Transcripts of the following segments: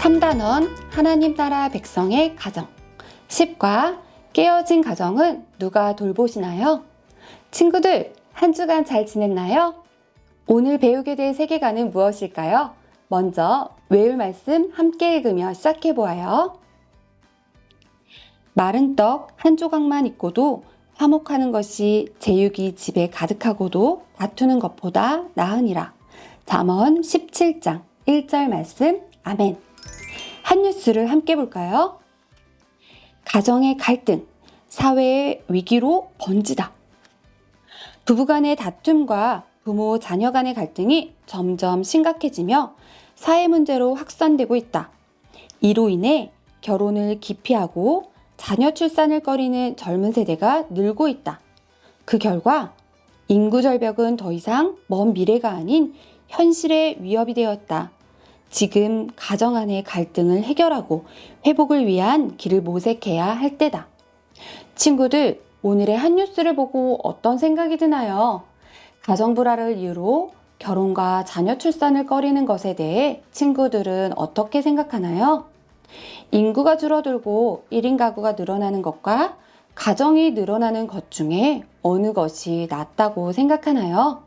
3단원 하나님 나라 백성의 가정 10과 깨어진 가정은 누가 돌보시나요? 친구들, 한 주간 잘 지냈나요? 오늘 배우게 될 세계관은 무엇일까요? 먼저 외울 말씀 함께 읽으며 시작해 보아요. 마른 떡 한 조각만 있고도 화목하는 것이 제육이 집에 가득하고도 다투는 것보다 나으니라. 잠언 17장 1절 말씀. 아멘. 한 뉴스를 함께 볼까요? 가정의 갈등, 사회의 위기로 번지다. 부부간의 다툼과 부모 자녀 간의 갈등이 점점 심각해지며 사회 문제로 확산되고 있다. 이로 인해 결혼을 기피하고 자녀 출산을 꺼리는 젊은 세대가 늘고 있다. 그 결과 인구 절벽은 더 이상 먼 미래가 아닌 현실의 위협이 되었다. 지금 가정 안의 갈등을 해결하고 회복을 위한 길을 모색해야 할 때다. 친구들, 오늘의 한 뉴스를 보고 어떤 생각이 드나요? 가정 불화를 이유로 결혼과 자녀 출산을 꺼리는 것에 대해 친구들은 어떻게 생각하나요? 인구가 줄어들고 1인 가구가 늘어나는 것과 가정이 늘어나는 것 중에 어느 것이 낫다고 생각하나요?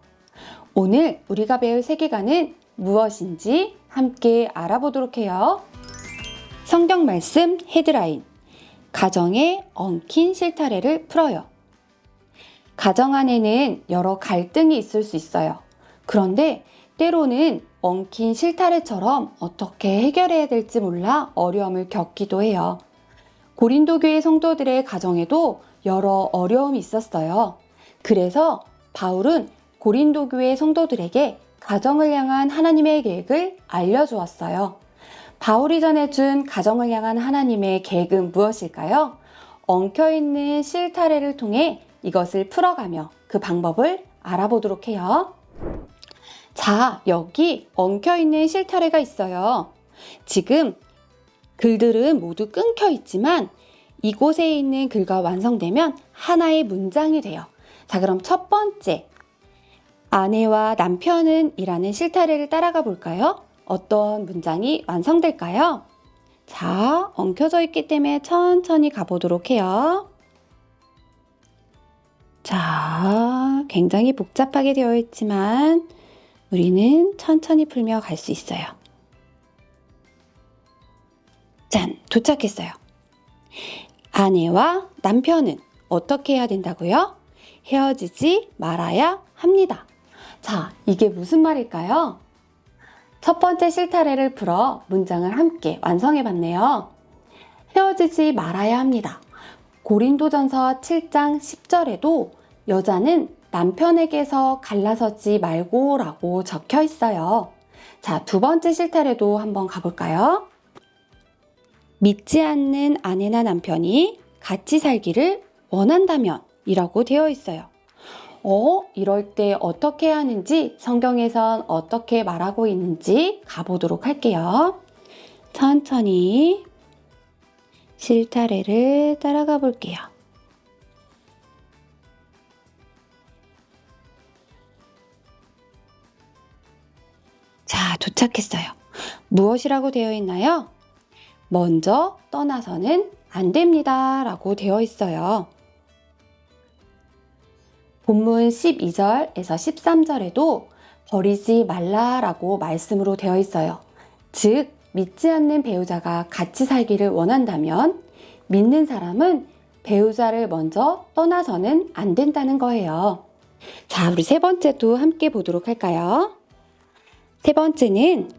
오늘 우리가 배울 세계관은 무엇인지 함께 알아보도록 해요. 성경 말씀 헤드라인. 가정의 엉킨 실타래를 풀어요. 가정 안에는 여러 갈등이 있을 수 있어요. 그런데 때로는 엉킨 실타래처럼 어떻게 해결해야 될지 몰라 어려움을 겪기도 해요. 고린도 교회 성도들의 가정에도 여러 어려움이 있었어요. 그래서 바울은 고린도 교회 성도들에게 가정을 향한 하나님의 계획을 알려주었어요. 바울이 전해준 가정을 향한 하나님의 계획은 무엇일까요? 엉켜있는 실타래를 통해 이것을 풀어가며 그 방법을 알아보도록 해요. 자, 여기 엉켜있는 실타래가 있어요. 지금 글들은 모두 끊겨 있지만 이곳에 있는 글과 완성되면 하나의 문장이 돼요. 자, 그럼 첫 번째, 아내와 남편은 이라는 실타래를 따라가 볼까요? 어떤 문장이 완성될까요? 자, 엉켜져 있기 때문에 천천히 가보도록 해요. 자, 굉장히 복잡하게 되어 있지만 우리는 천천히 풀며 갈 수 있어요. 짠! 도착했어요. 아내와 남편은 어떻게 해야 된다고요? 헤어지지 말아야 합니다. 자, 이게 무슨 말일까요? 첫 번째 실타래를 풀어 문장을 함께 완성해 봤네요. 헤어지지 말아야 합니다. 고린도전서 7장 10절에도 여자는 남편에게서 갈라서지 말고 라고 적혀 있어요. 자, 두 번째 실타래도 한번 가볼까요? 믿지 않는 아내나 남편이 같이 살기를 원한다면 이라고 되어 있어요. 이럴 때 어떻게 해야 하는지 성경에선 어떻게 말하고 있는지 가보도록 할게요. 천천히 실타래를 따라가 볼게요. 자, 도착했어요. 무엇이라고 되어 있나요? 먼저 떠나서는 안 됩니다 라고 되어 있어요. 본문 12절에서 13절에도 버리지 말라라고 말씀으로 되어 있어요. 즉, 믿지 않는 배우자가 같이 살기를 원한다면 믿는 사람은 배우자를 먼저 떠나서는 안 된다는 거예요. 자, 우리 세 번째도 함께 보도록 할까요? 세 번째는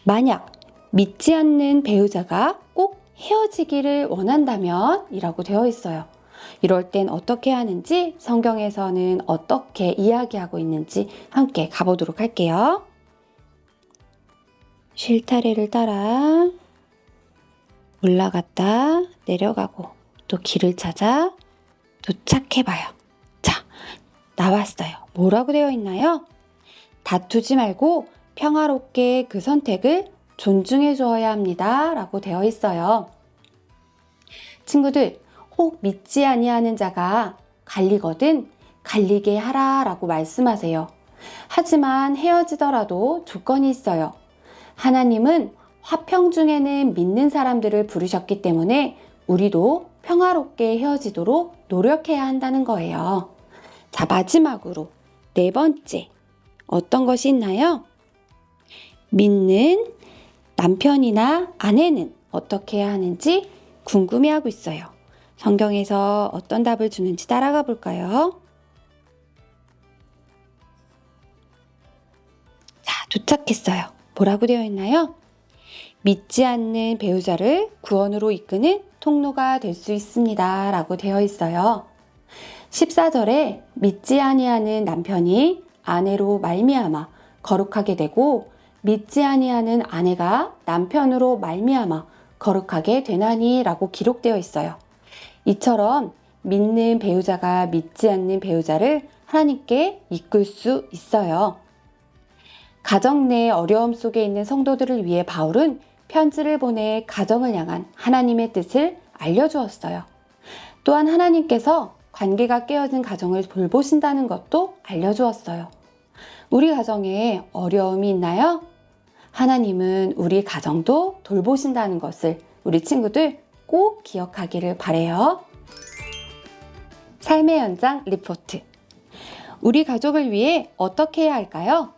만약 믿지 않는 배우자가 꼭 헤어지기를 원한다면 이라고 되어 있어요. 이럴 땐 어떻게 하는지 성경에서는 어떻게 이야기하고 있는지 함께 가보도록 할게요. 실타래를 따라 올라갔다 내려가고 또 길을 찾아 도착해봐요. 자, 나왔어요. 뭐라고 되어 있나요? 다투지 말고 평화롭게 그 선택을 존중해 주어야 합니다 라고 되어 있어요. 친구들, 혹 믿지 아니하는 자가 갈리거든 갈리게 하라 라고 말씀하세요. 하지만 헤어지더라도 조건이 있어요. 하나님은 화평 중에는 믿는 사람들을 부르셨기 때문에 우리도 평화롭게 헤어지도록 노력해야 한다는 거예요. 자, 마지막으로 네 번째. 어떤 것이 있나요? 믿는 남편이나 아내는 어떻게 해야 하는지 궁금해하고 있어요. 성경에서 어떤 답을 주는지 따라가 볼까요? 자, 도착했어요. 뭐라고 되어 있나요? 믿지 않는 배우자를 구원으로 이끄는 통로가 될 수 있습니다. 라고 되어 있어요. 14절에 믿지 아니하는 남편이 아내로 말미암아 거룩하게 되고 믿지 아니하는 아내가 남편으로 말미암아 거룩하게 되나니 라고 기록되어 있어요. 이처럼 믿는 배우자가 믿지 않는 배우자를 하나님께 이끌 수 있어요. 가정 내 어려움 속에 있는 성도들을 위해 바울은 편지를 보내 가정을 향한 하나님의 뜻을 알려주었어요. 또한 하나님께서 관계가 깨어진 가정을 돌보신다는 것도 알려주었어요. 우리 가정에 어려움이 있나요? 하나님은 우리 가정도 돌보신다는 것을 우리 친구들 꼭 기억하기를 바래요. 삶의 현장 리포트. 우리 가족을 위해 어떻게 해야 할까요?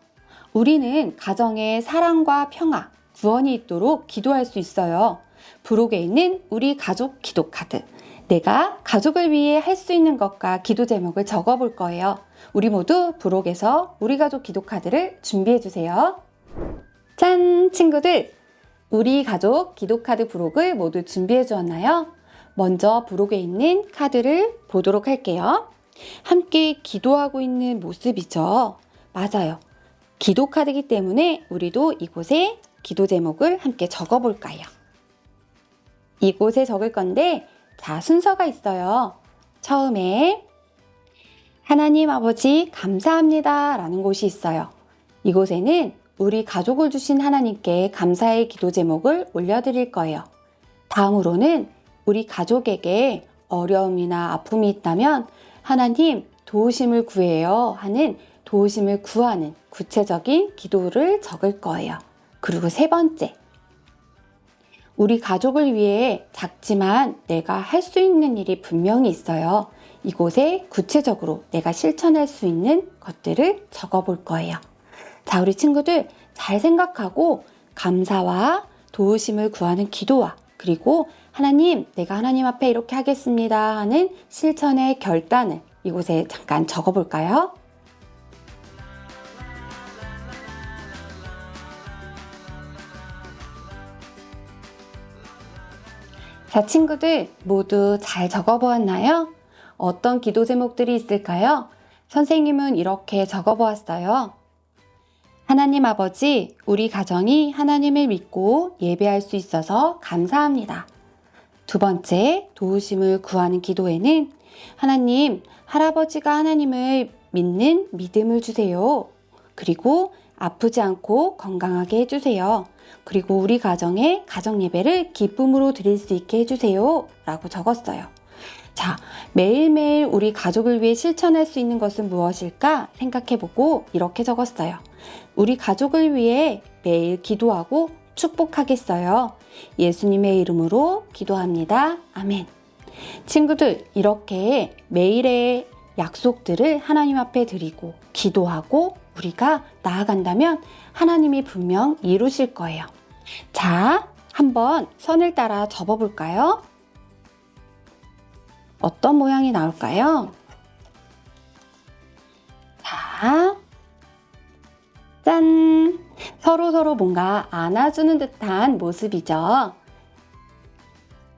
우리는 가정에 사랑과 평화, 구원이 있도록 기도할 수 있어요. 부록에 있는 우리 가족 기도 카드. 내가 가족을 위해 할 수 있는 것과 기도 제목을 적어 볼 거예요. 우리 모두 부록에서 우리 가족 기도 카드를 준비해 주세요. 짠! 친구들! 우리 가족 기도 카드 부록을 모두 준비해 주었나요? 먼저 부록에 있는 카드를 보도록 할게요. 함께 기도하고 있는 모습이죠. 맞아요. 기도 카드이기 때문에 우리도 이곳에 기도 제목을 함께 적어 볼까요? 이곳에 적을 건데, 자, 순서가 있어요. 처음에 하나님 아버지 감사합니다 라는 곳이 있어요. 이곳에는 우리 가족을 주신 하나님께 감사의 기도 제목을 올려드릴 거예요. 다음으로는 우리 가족에게 어려움이나 아픔이 있다면 하나님 도우심을 구해요 하는 도우심을 구하는 구체적인 기도를 적을 거예요. 그리고 세 번째, 우리 가족을 위해 작지만 내가 할 수 있는 일이 분명히 있어요. 이곳에 구체적으로 내가 실천할 수 있는 것들을 적어 볼 거예요. 자, 우리 친구들 잘 생각하고 감사와 도우심을 구하는 기도와 그리고 하나님, 내가 하나님 앞에 이렇게 하겠습니다 하는 실천의 결단을 이곳에 잠깐 적어 볼까요? 자, 친구들 모두 잘 적어보았나요? 어떤 기도 제목들이 있을까요? 선생님은 이렇게 적어보았어요. 하나님 아버지, 우리 가정이 하나님을 믿고 예배할 수 있어서 감사합니다. 두 번째, 도우심을 구하는 기도에는 하나님, 할아버지가 하나님을 믿는 믿음을 주세요. 그리고 아프지 않고 건강하게 해주세요. 그리고 우리 가정의 가정 예배를 기쁨으로 드릴 수 있게 해주세요. 라고 적었어요. 자, 매일매일 우리 가족을 위해 실천할 수 있는 것은 무엇일까 생각해보고 이렇게 적었어요. 우리 가족을 위해 매일 기도하고 축복하겠어요. 예수님의 이름으로 기도합니다. 아멘. 친구들, 이렇게 매일의 약속들을 하나님 앞에 드리고 기도하고 우리가 나아간다면 하나님이 분명 이루실 거예요. 자, 한번 선을 따라 접어볼까요? 어떤 모양이 나올까요? 자, 짠! 서로 뭔가 안아주는 듯한 모습이죠.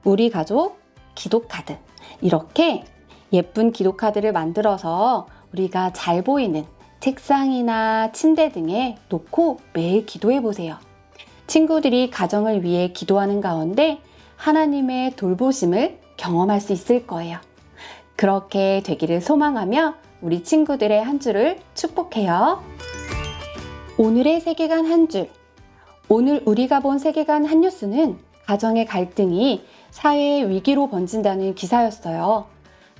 우리 가족 기도카드. 이렇게 예쁜 기도카드를 만들어서 우리가 잘 보이는 책상이나 침대 등에 놓고 매일 기도해 보세요. 친구들이 가정을 위해 기도하는 가운데 하나님의 돌보심을 경험할 수 있을 거예요. 그렇게 되기를 소망하며 우리 친구들의 한 주를 축복해요. 오늘의 세계관 한 줄. 오늘 우리가 본 세계관 한 뉴스는 가정의 갈등이 사회의 위기로 번진다는 기사였어요.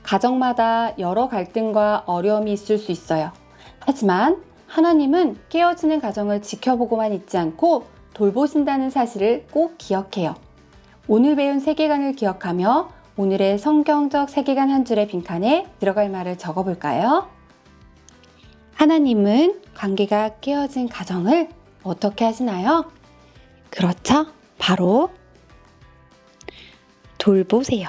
가정마다 여러 갈등과 어려움이 있을 수 있어요. 하지만 하나님은 깨어지는 가정을 지켜보고만 있지 않고 돌보신다는 사실을 꼭 기억해요. 오늘 배운 세계관을 기억하며 오늘의 성경적 세계관 한 줄의 빈칸에 들어갈 말을 적어볼까요? 하나님은 관계가 깨어진 가정을 어떻게 하시나요? 그렇죠. 바로 돌보세요.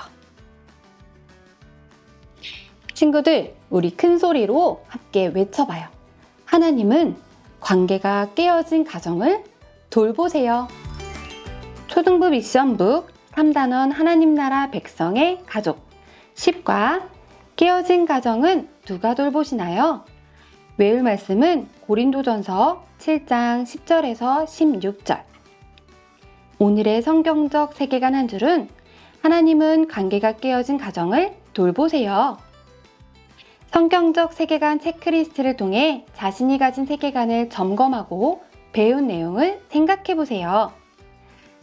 친구들, 우리 큰 소리로 함께 외쳐봐요. 하나님은 관계가 깨어진 가정을 돌보세요. 초등부 미션북 3단원 하나님 나라 백성의 가족 10과 깨어진 가정은 누가 돌보시나요? 외울 말씀은 고린도전서 7장 10절에서 16절. 오늘의 성경적 세계관 한 줄은 하나님은 관계가 깨어진 가정을 돌보세요. 성경적 세계관 체크리스트를 통해 자신이 가진 세계관을 점검하고 배운 내용을 생각해 보세요.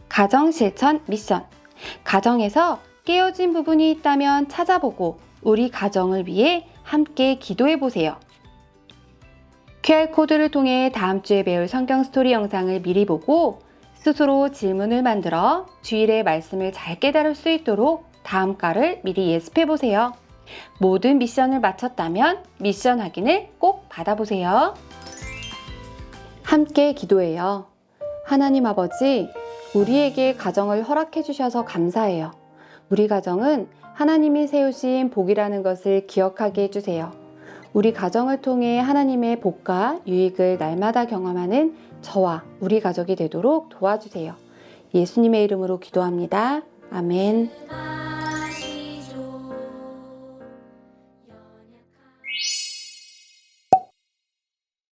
가정 실천 미션. 가정에서 깨어진 부분이 있다면 찾아보고 우리 가정을 위해 함께 기도해 보세요. QR코드를 통해 다음 주에 배울 성경 스토리 영상을 미리 보고 스스로 질문을 만들어 주일의 말씀을 잘 깨달을 수 있도록 다음 과를 미리 예습해 보세요. 모든 미션을 마쳤다면 미션 확인을 꼭 받아보세요. 함께 기도해요. 하나님 아버지, 우리에게 가정을 허락해 주셔서 감사해요. 우리 가정은 하나님이 세우신 복이라는 것을 기억하게 해주세요. 우리 가정을 통해 하나님의 복과 유익을 날마다 경험하는 저와 우리 가족이 되도록 도와주세요. 예수님의 이름으로 기도합니다. 아멘.